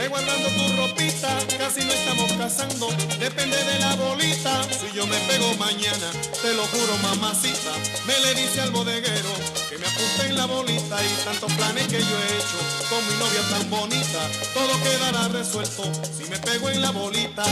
guardando tu ropita, casi no estamos casando, depende de la bolita. Si yo me pego mañana, te lo juro mamacita, me le dice al bodeguero que me apunte en la bolita. Y tantos planes que yo he hecho con mi novia tan bonita, todo quedará resuelto si me pego en la bolita.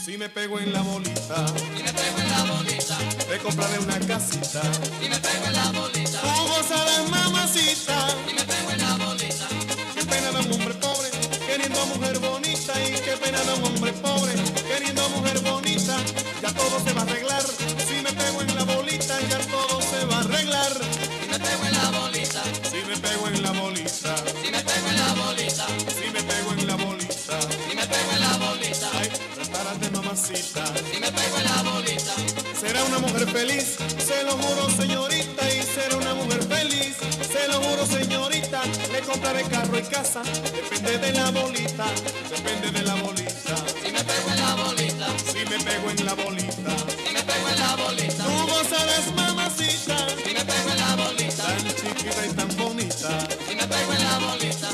Si me pego en la bolita, Si me pego en la bolita, te compraré una casita. si me pego en la bolita, Tú gozarás mamacita. si me pego en la bolita, Qué pena de un hombre pobre queriendo a mujer bonita. Y qué pena de un hombre pobre queriendo a mujer bonita. Ya todo se va a arreglar si me pego en la bolita. Ya todo se va a arreglar si me pego en la bolita, si me pego en la bolita. si me pego en la bolita, Si me pego en la bolita. si me pego en la bolita, Ay, prepárate mamacita. si me pego en la bolita, Será una mujer feliz, se lo juro señorita. Y será una mujer feliz, se lo juro señorita. Le compraré carro y casa, depende de la bolita. Depende de la bolita. si me pego en la bolita, Si me pego en la bolita, si me pego en la bolita, tú gozarás mamacita. si me pego en la bolita, Tan chiquita y tan bonita. si me pego en la bolita,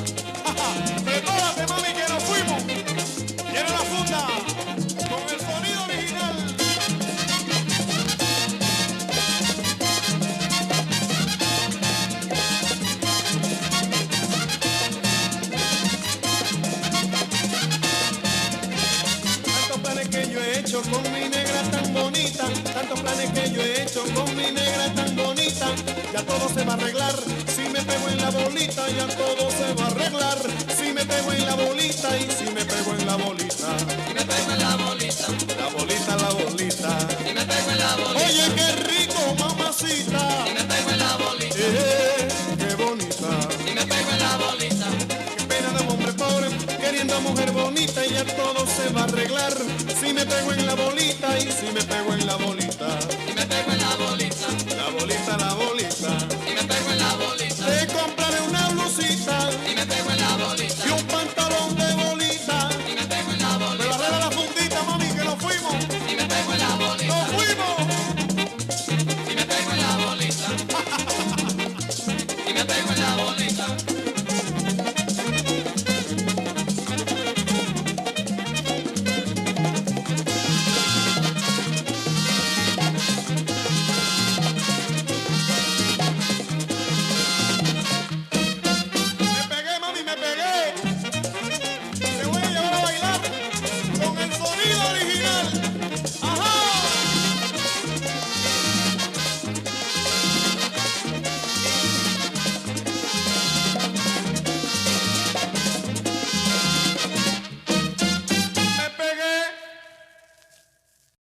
Prepárate mami que nos fuimos. Llena la funda con el sonido original. Tantos planes que yo he hecho con mi negra tan bonita, tantos planes que yo he hecho con mi negra tan bonita. Ya todo se va a arreglar si me pego en la bolita. Ya todo se va a arreglar si me pego en la bolita. Y si me pego en la bolita. si me pego en la bolita, La bolita, la bolita. si me pego en la bolita, Oye, qué rico, mamacita. si me pego en la bolita, Qué bonita. si me pego en la bolita, Qué pena de un hombre pobre queriendo a mujer bonita. Y ya todo se va a arreglar si me pego en la bolita. Y si me pego en la bolita. si me pego en la bolita, La bolita, la bolita. si me pego en la bolita, Te compraré una blusita si me pego en la bolita, y un